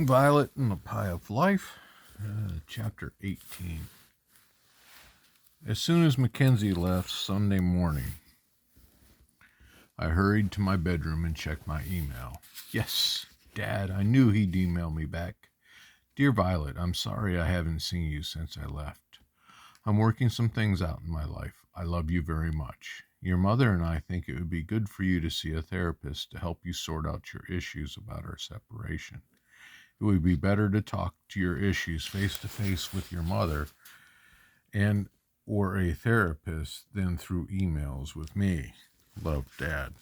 Violet and the Pie of Life, Chapter 18. As soon as Mackenzie left Sunday morning, I hurried to my bedroom and checked my email. Yes, Dad, I knew he'd email me back. Dear Violet, I'm sorry I haven't seen you since I left. I'm working some things out in my life. I love you very much. Your mother and I think it would be good for you to see a therapist to help you sort out your issues about our separation. It would be better to talk to your issues face to face with your mother and or a therapist than through emails with me. Love, Dad.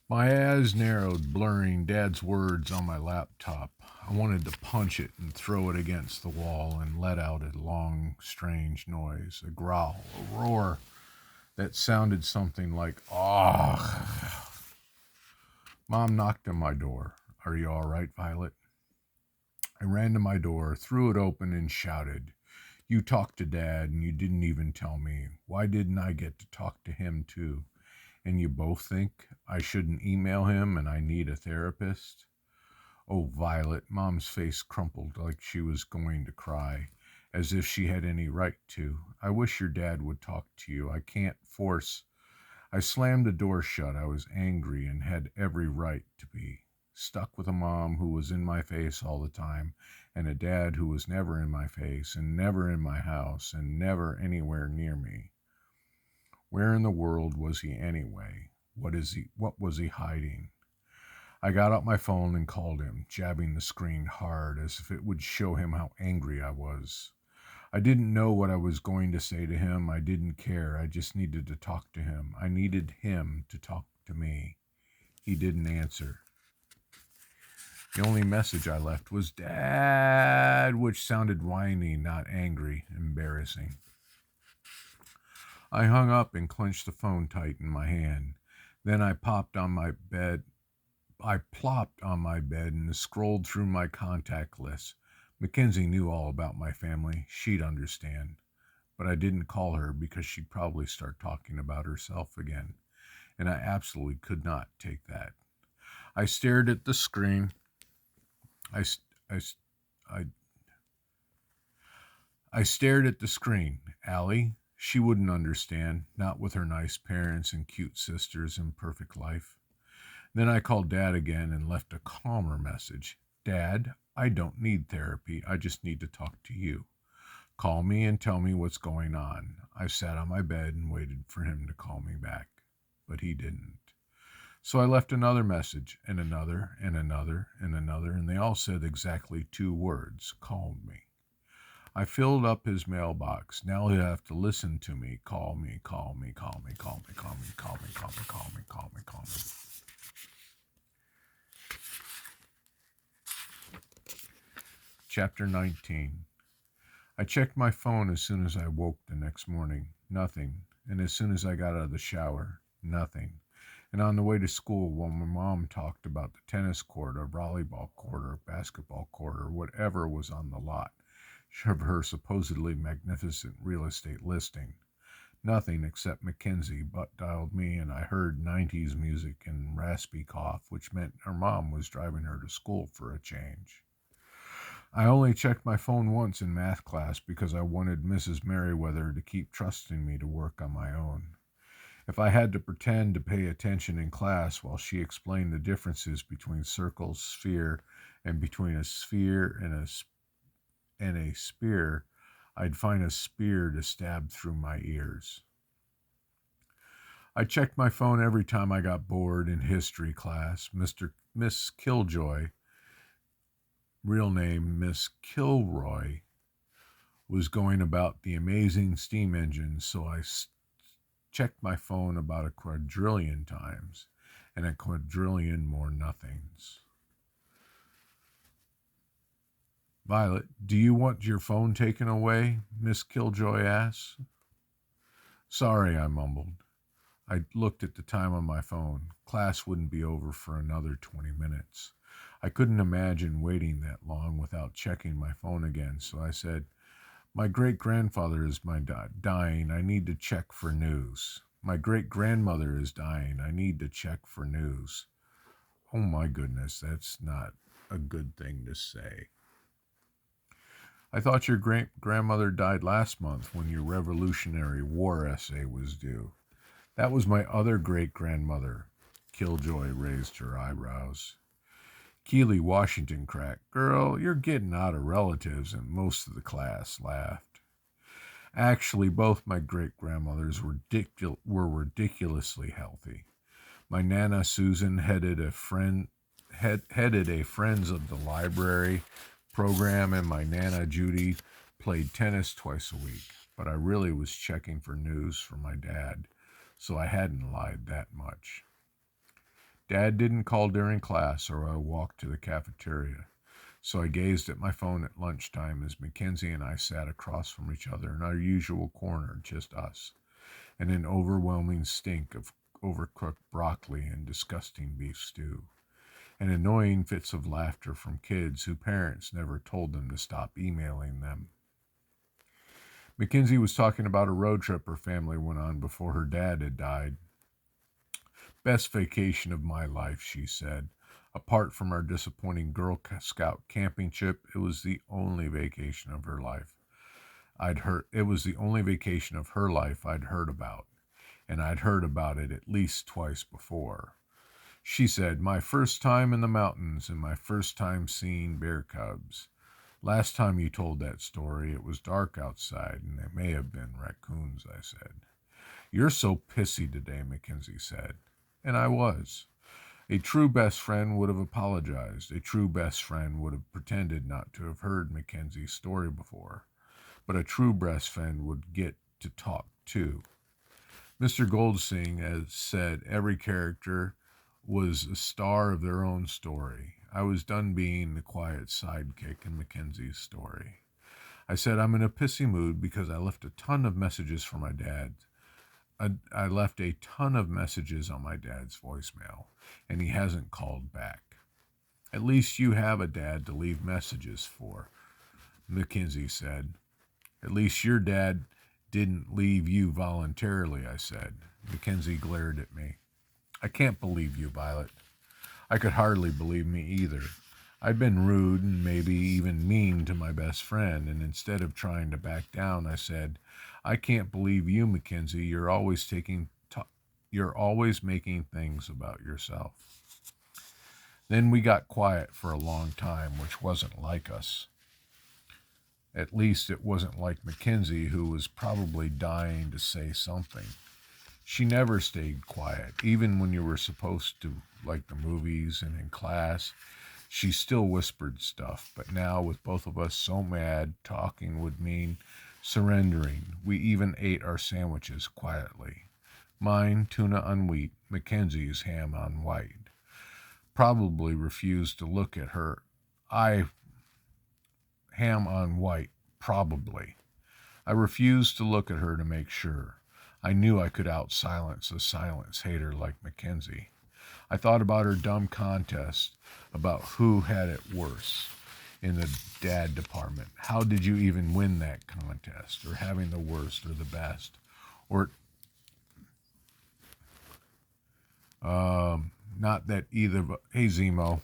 My eyes narrowed, blurring Dad's words on my laptop. I wanted to punch it and throw it against the wall and let out a long, strange noise, a growl, a roar that sounded something like, "Ah." Mom knocked on my door. Are you all right, Violet? I ran to my door, threw it open, and shouted, You talked to Dad, and you didn't even tell me. Why didn't I get to talk to him, too? And you both think I shouldn't email him and I need a therapist? Oh, Violet, Mom's face crumpled like she was going to cry, as if she had any right to. I wish your dad would talk to you. I can't force. I slammed the door shut. I was angry and had every right to be. Stuck with a mom who was in my face all the time, and a dad who was never in my face, and never in my house, and never anywhere near me. Where in the world was he anyway? What was he hiding? I got out my phone and called him, jabbing the screen hard as if it would show him how angry I was. I didn't know what I was going to say to him. I didn't care. I just needed to talk to him. I needed him to talk to me. He didn't answer. The only message I left was Dad, which sounded whiny, not angry, embarrassing. I hung up and clenched the phone tight in my hand. Then I plopped on my bed and scrolled through my contact list. Mackenzie knew all about my family. She'd understand. But I didn't call her because she'd probably start talking about herself again. And I absolutely could not take that. I stared at the screen. I stared at the screen. Allie, she wouldn't understand, not with her nice parents and cute sisters and perfect life. Then I called Dad again and left a calmer message. Dad, I don't need therapy. I just need to talk to you. Call me and tell me what's going on. I sat on my bed and waited for him to call me back, but he didn't. So I left another message, and another, and another, and another, and they all said exactly 2 words, called me. I filled up his mailbox. Now he'll have to listen to me. Call me, call me, call me, call me, call me, call me, call me, call me, call me, call me. Chapter 19. I checked my phone as soon as I woke the next morning. Nothing. And as soon as I got out of the shower, nothing. And on the way to school, while my mom talked about the tennis court or volleyball court or basketball court or whatever was on the lot of her supposedly magnificent real estate listing. Nothing except Mackenzie butt-dialed me, and I heard 90s music and raspy cough, which meant her mom was driving her to school for a change. I only checked my phone once in math class because I wanted Mrs. Merriweather to keep trusting me to work on my own. If I had to pretend to pay attention in class while she explained the differences between circle, sphere, and between a sphere and a spear, I'd find a spear to stab through my ears. I checked my phone every time I got bored in history class. Miss Killjoy, real name Miss Kilroy, was going about the amazing steam engines, so I checked my phone about a quadrillion times and a quadrillion more nothings. Violet, do you want your phone taken away? Miss Killjoy asked. Sorry, I mumbled. I looked at the time on my phone. Class wouldn't be over for another 20 minutes. I couldn't imagine waiting that long without checking my phone again, so I said, My great-grandfather is dying. I need to check for news. My great-grandmother is dying. I need to check for news. Oh my goodness, that's not a good thing to say. I thought your great grandmother died last month when your Revolutionary War essay was due. That was my other great grandmother. Killjoy raised her eyebrows. Keeley Washington cracked. Girl, you're getting out of relatives, and most of the class laughed. Actually, both my great grandmothers were ridiculously healthy. My Nana Susan headed a Friends of the Library program, and my Nana Judy played tennis twice a week. But I really was checking for news from my dad, so I hadn't lied that much. Dad didn't call during class, or I walked to the cafeteria, so I gazed at my phone at lunchtime as Mackenzie and I sat across from each other in our usual corner, just us, and an overwhelming stink of overcooked broccoli and disgusting beef stew, and annoying fits of laughter from kids whose parents never told them to stop emailing them. Mackenzie was talking about a road trip her family went on before her dad had died. Best vacation of my life, she said. Apart from our disappointing Girl Scout camping trip, it was the only vacation of her life. It was the only vacation of her life I'd heard about, and I'd heard about it at least twice before. She said, my first time in the mountains and my first time seeing bear cubs. Last time you told that story, it was dark outside, and they may have been raccoons, I said. You're so pissy today, Mackenzie said. And I was. A true best friend would have apologized. A true best friend would have pretended not to have heard Mackenzie's story before. But a true best friend would get to talk too. Mr. Goldsing has said every character was a star of their own story. I was done being the quiet sidekick in Mackenzie's story. I said I'm in a pissy mood because I left a ton of messages for my dad. I left a ton of messages on my dad's voicemail, and he hasn't called back. At least you have a dad to leave messages for, Mackenzie said. At least your dad didn't leave you voluntarily, I said. Mackenzie glared at me. I can't believe you, Violet. I could hardly believe me either. I'd been rude and maybe even mean to my best friend, and instead of trying to back down, I said, I can't believe you, Mackenzie. You're always making things about yourself. Then we got quiet for a long time, which wasn't like us. At least it wasn't like Mackenzie, who was probably dying to say something. She never stayed quiet, even when you were supposed to, like the movies and in class. She still whispered stuff, but now with both of us so mad, talking would mean surrendering. We even ate our sandwiches quietly. Mine, tuna on wheat, Mackenzie's ham on white. Probably refused to look at her. Ham on white, probably. I refused to look at her to make sure. I knew I could out-silence a silence hater like Mackenzie. I thought about her dumb contest about who had it worse in the dad department. How did you even win that contest? Or having the worst or the best? Or not that either. Hey, Zemo.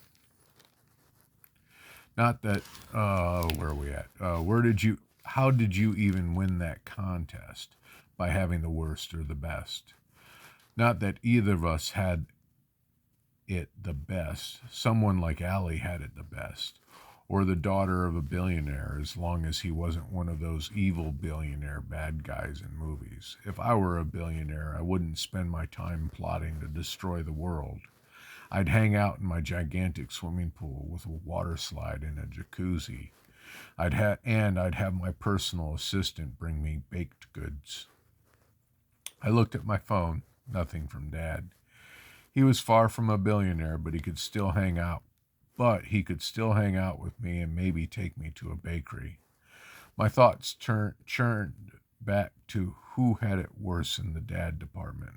Not that. Where are we at? How did you even win that contest? By having the worst or the best? Not that either of us had it the best. Someone like Allie had it the best. Or the daughter of a billionaire, as long as he wasn't one of those evil billionaire bad guys in movies. If I were a billionaire, I wouldn't spend my time plotting to destroy the world. I'd hang out in my gigantic swimming pool with a water slide and a jacuzzi. I'd have my personal assistant bring me baked goods. I looked at my phone. Nothing from Dad. He was far from a billionaire, but he could still hang out. With me and maybe take me to a bakery. My thoughts churned back to who had it worse in the dad department.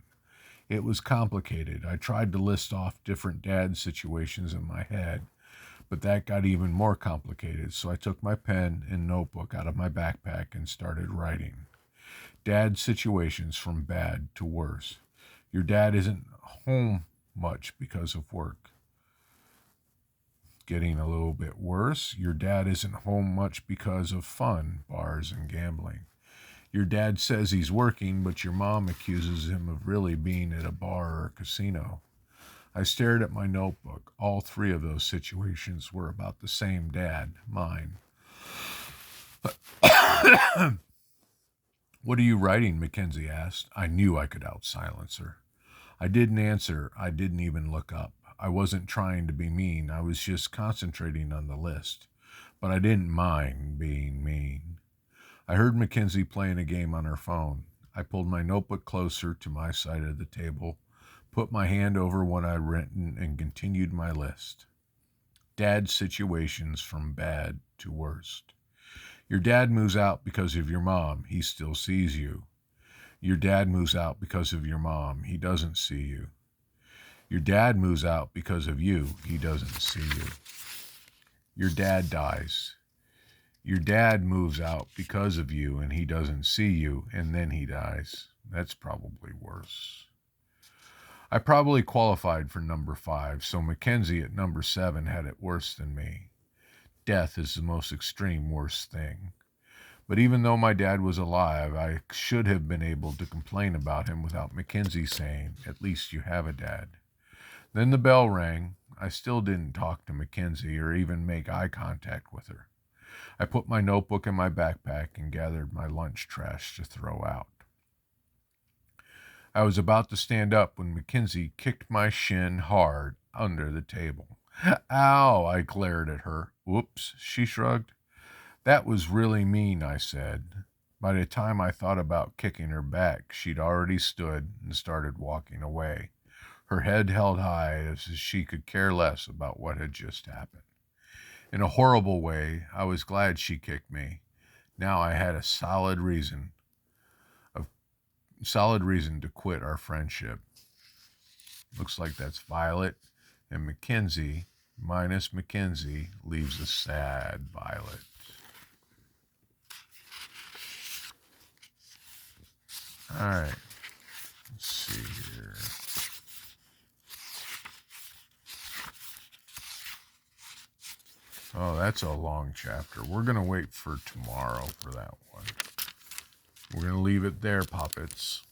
It was complicated. I tried to list off different dad situations in my head, but that got even more complicated, so I took my pen and notebook out of my backpack and started writing. Dad situations from bad to worse. Your dad isn't home much because of work. getting a little bit worse. Your dad isn't home much because of fun, bars, and gambling. Your dad says he's working, but your mom accuses him of really being at a bar or a casino. I stared at my notebook. All three of those situations were about the same dad, mine. What are you writing? Mackenzie asked. I knew I could outsilence her. I didn't answer. I didn't even look up. I wasn't trying to be mean. I was just concentrating on the list. But I didn't mind being mean. I heard Mackenzie playing a game on her phone. I pulled my notebook closer to my side of the table, put my hand over what I'd written, and continued my list. Dad's situations from bad to worst. Your dad moves out because of your mom. He still sees you. Your dad moves out because of your mom. He doesn't see you. Your dad moves out because of you. He doesn't see you. Your dad dies. Your dad moves out because of you and he doesn't see you, and then he dies. That's probably worse. I probably qualified for number 5, so Mackenzie at number 7 had it worse than me. Death is the most extreme worst thing. But even though my dad was alive, I should have been able to complain about him without Mackenzie saying, "At least you have a dad." Then the bell rang. I still didn't talk to Mackenzie or even make eye contact with her. I put my notebook in my backpack and gathered my lunch trash to throw out. I was about to stand up when Mackenzie kicked my shin hard under the table. "Ow!" I glared at her. "Whoops," she shrugged. "That was really mean," I said. By the time I thought about kicking her back, she'd already stood and started walking away, her head held high as if she could care less about what had just happened. In a horrible way, I was glad she kicked me. Now I had a solid reason to quit our friendship. Looks like that's Violet, and Mackenzie, minus Mackenzie, leaves a sad Violet. All right, let's see here. Oh, that's a long chapter. We're going to wait for tomorrow for that one. We're going to leave it there, puppets.